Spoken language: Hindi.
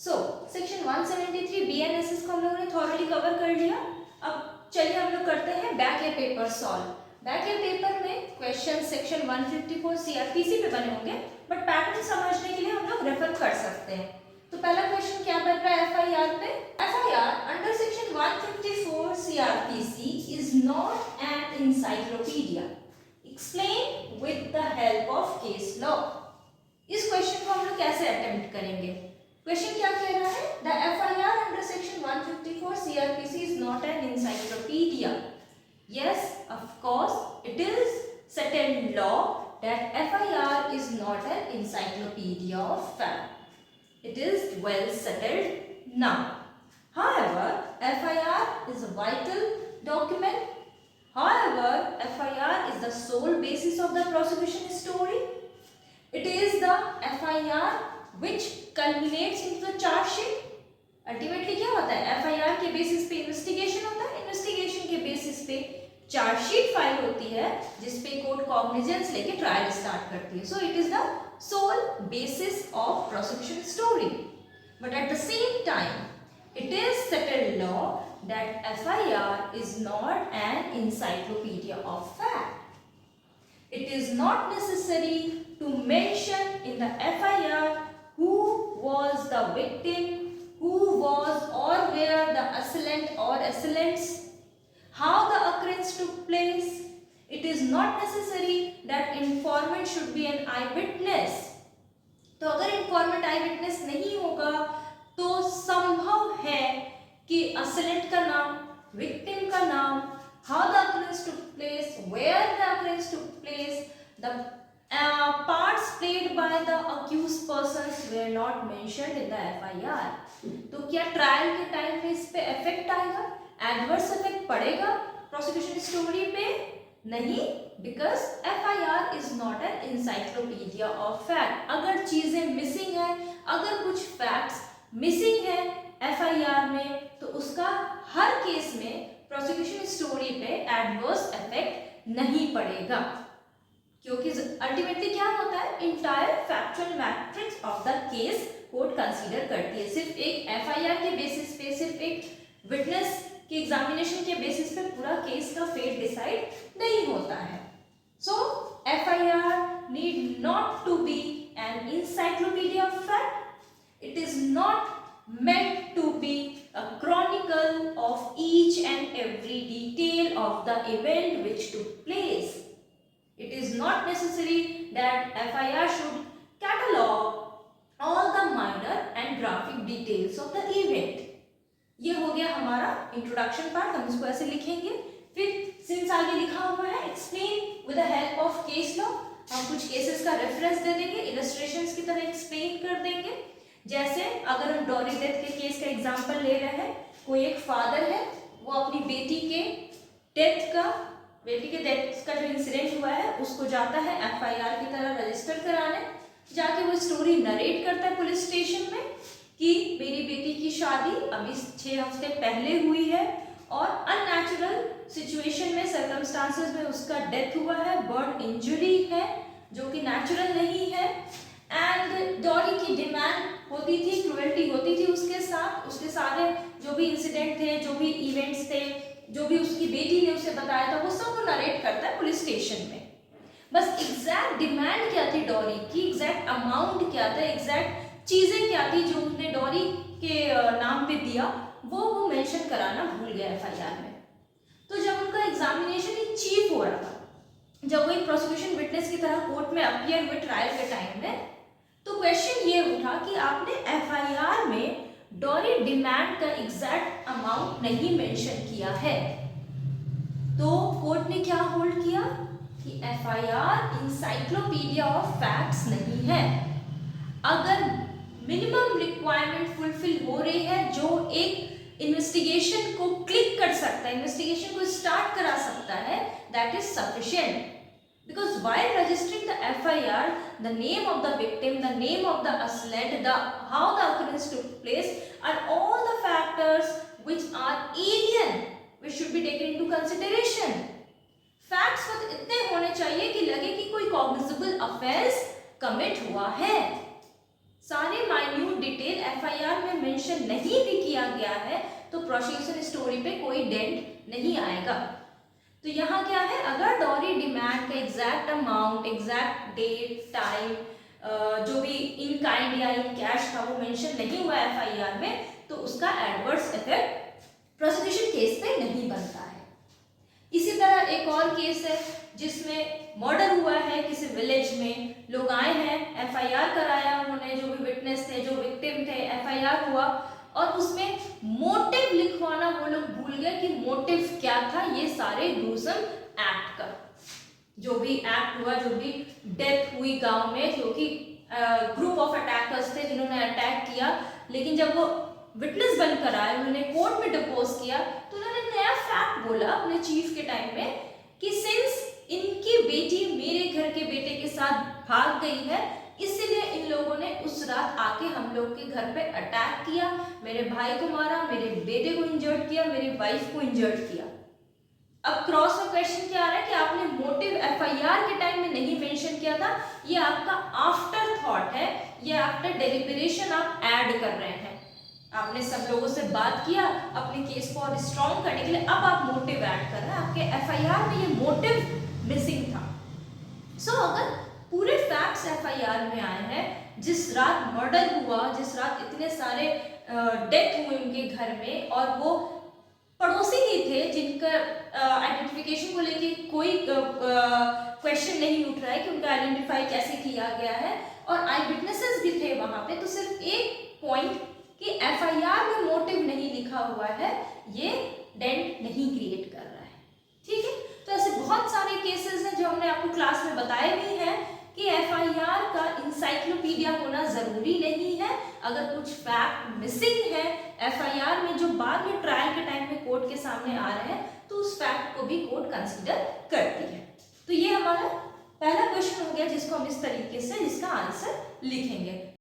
सो सेक्शन 173 BNSS को हम लोगों ने थॉरली कवर कर लिया। अब चलिए हम लोग करते हैं back year paper solve. Back year paper में क्वेश्चन सेक्शन 154 CRPC पे बने होंगे, बट पैटर्न समझने के लिए हम लोग रेफर कर सकते हैं। तो पहला क्वेश्चन क्या बन रहा है FIR पे? FIR under section 154 CRPC is not an encyclopedia. Explain with the help of case law. इस क्वेश्चन को हम लोग कैसे अटेम्प्ट करेंगे? क्वेश्चन क्या कह रहा है? The FIR under section 154 CRPC is not an encyclopedia. Yes, of course, it is settled law that FIR is not an encyclopedia of fact. It is well settled now. However, FIR is a vital document. However, FIR is the sole basis of the prosecution story. It is the FIR which culminates into the charge sheet. Ultimately क्या होता है? FIR के बेसिस पे इन्वेस्टिगेशन होता है, इन्वेस्टिगेशन के बेसिस पे चार्जशीट फाइल होती है, जिसपे कोर्ट कॉग्निजेंस लेके ट्रायल स्टार्ट करती है। So it is the sole basis of prosecution story, but at the same time it is settled law that FIR is not an encyclopaedia of fact. It is not necessary to mention in the FIR who was the victim, who was or were the assailant or assailants, how the occurrence took place. It is not necessary that informant should be an eyewitness. तो अगर informant eyewitness नहीं होगा तो संभव है कि assailant का नाम, victim का नाम, how the occurrence took place, where the occurrence took place, the parts played by the accused persons were not mentioned in the FIR. तो क्या ट्रायल के टाइम पे इस पे इफेक्ट आएगा, एडवर्स इफेक्ट पड़ेगा प्रोसिक्यूशन स्टोरी पे? नहीं, because FIR is not an encyclopaedia of fact. अगर चीजें मिसिंग है, अगर कुछ फैक्ट्स मिसिंग है FIR में, तो उसका हर केस में प्रोसिक्यूशन स्टोरी पे एडवर्स इफेक्ट नहीं पड़ेगा, क्योंकि अल्टीमेटली क्या होता है? Entire factual matrix of the case court consider करती है। सिर्फ एक FIR के बेसिस पे, सिर्फ एक विटनेस के एग्जामिनेशन के बेसिस पे पूरा केस का फेट डिसाइड नहीं होता है। So FIR need not to be an encyclopaedia of fact. It is not meant to be a chronicle of each and every detail of the event which took place. It is not necessary that FIR should catalog all the minor and graphic details of the event. ये हो गया हमारा इंट्रोडक्शन पार्ट, हम इसको ऐसे लिखेंगे। फिर सिंस आगे लिखा हुआ है explain with the help of case law, हम कुछ केसेस का रेफरेंस दे देंगे, इलस्ट्रेशंस की तरह एक्सप्लेन कर देंगे। जैसे अगर हम डॉरी डेथ के केस का एग्जांपल ले रहे हैं, कोई एक फादर है, वो अपनी बेटी के डेथ का जो इंसिडेंट हुआ है उसको जाता है FIR की तरह रजिस्टर कराने। जाके वो स्टोरी नरेट करता है पुलिस स्टेशन में कि मेरी बेटी की शादी अभी 6 हफ्ते पहले हुई है और अननेचुरल सिचुएशन में, सर्कमस्टांसेस में उसका डेथ हुआ है, बर्न इंजरी है जो कि नेचुरल नहीं है, एंड डॉरी की डिमांड होती थी, क्रुएल्टी होती थी उसके साथ। उसके सारे जो भी इंसिडेंट थे, जो भी इवेंट्स थे, जो भी उसकी बेटी ने उसे बताया था, वो सब वो नरेट करता है पुलिस स्टेशन में। बस एग्जैक्ट डिमांड क्या थी डॉरी की, एग्जैक्ट अमाउंट क्या था, एग्जैक्ट चीजें क्या थी जो उसने डॉरी के नाम पे दिया, वो मेंशन कराना भूल गया FIR में। तो जब उनका एग्जामिनेशन इन चीफ हो रहा था, जब वो एक प्रोसिक्यूशन विटनेस की तरह कोर्ट में अपीयर हुए ट्रायल के टाइम में, तो क्वेश्चन ये उठा कि आपने FIR में डॉरी डिमांड का एग्जैक्ट अमाउंट नहीं मेंशन किया है। तो कोर्ट ने क्या होल्ड किया कि FIR इंसाइक्लोपीडिया ऑफ फैक्ट्स नहीं है। अगर मिनिमम रिक्वायरमेंट फुलफिल हो रही है, जो एक इन्वेस्टिगेशन को क्लिक कर सकता है, इन्वेस्टिगेशन को स्टार्ट करा सकता है, that is sufficient. Because while registering the FIR, the name of the victim, the name of the assailant, how the occurrence took place, are all the factors which are alien, which should be taken into consideration. Facts बस इतने होने चाहिए कि लगे कि कोई cognizable offense commit हुआ है। सारे माइन्यूट डिटेल FIR में मेंशन नहीं भी किया गया है तो प्रोसिक्यूशन स्टोरी पे कोई डेंट नहीं आएगा। तो यहाँ क्या है, अगर डॉरी डिमांड का exact amount, exact date, time, जो भी इन काइंड या इन कैश था वो मेंशन नहीं हुआ एफआईआर में, तो उसका एडवर्स इफेक्ट प्रोसिक्यूशन केस पे नहीं बनता है। इसी तरह एक और केस है जिसमें मर्डर हुआ है किसी विलेज में, लोग आए हैं, एफआईआर कराया उन्होंने, जो भी विटनेस थे, जो विक्टिम थे, एफआईआर हुआ और उसमें मोटिव लिखवाना वो लोग भूल गए कि मोटिव क्या था ये सारे ग्रूसम एक्ट का। जो भी एक्ट हुआ, जो भी डेथ हुई गांव में, जो कि ग्रुप ऑफ अटैकर्स थे जिन्होंने अटैक किया, लेकिन जब वो विटनेस बनकर आए, उन्होंने कोर्ट में डिपोज किया, तो उन्होंने नया फैक्ट बोला अपने चीफ के टाइम में कि सिंस इनकी बेटी मेरे घर के बेटे के साथ भाग गई है, इसलिए इन लोगों ने उस रात आके हम लोग के घर पे अटैक किया, मेरे भाई को मारा, मेरे बेटे को इंजर्ड किया, मेरी वाइफ को इंजर्ड किया। अब क्रॉस में क्वेश्चन क्या आ रहा है कि आपने मोटिव एफआईआर के टाइम में नहीं मेंशन किया था, ये आपका आफ्टर थॉट है, ये आफ्टर डेलिब्रेशन आप ऐड कर रहे हैं। आपने सब लोगों से बात किया अपने केस को और स्ट्रॉन्ग करने के लिए, अब आप मोटिव ऐड कर रहे हैं, आपके एफआईआर में ये मोटिव मिसिंग था। सो अगर पूरे फैक्ट्स एफआईआर में आए हैं, जिस रात मर्डर हुआ, जिस रात इतने सारे डेथ हुए उनके घर में और वो पड़ोसी ही थे जिनका आइडेंटिफिकेशन को लेके कोई क्वेश्चन नहीं उठ रहा है कि उनका आइडेंटिफाई कैसे किया गया है और आई विटनेसेस भी थे वहां पे, तो सिर्फ एक पॉइंट कि एफआईआर में मोटिव नहीं लिखा हुआ है ये डेंट नहीं क्रिएट कर रहा है। ठीक है, तो ऐसे बहुत सारे केसेस हैं जो हमने आपको क्लास में बताए भी हैं कि एफआईआर का इंसाइक्लोपीडिया होना जरूरी नहीं है। अगर कुछ फैक्ट मिसिंग है एफआईआर में जो बाद में ट्रायल के टाइम में कोर्ट के सामने आ रहे हैं, तो उस फैक्ट को भी कोर्ट कंसीडर करती है। तो ये हमारा पहला क्वेश्चन हो गया जिसको हम इस तरीके से इसका आंसर लिखेंगे।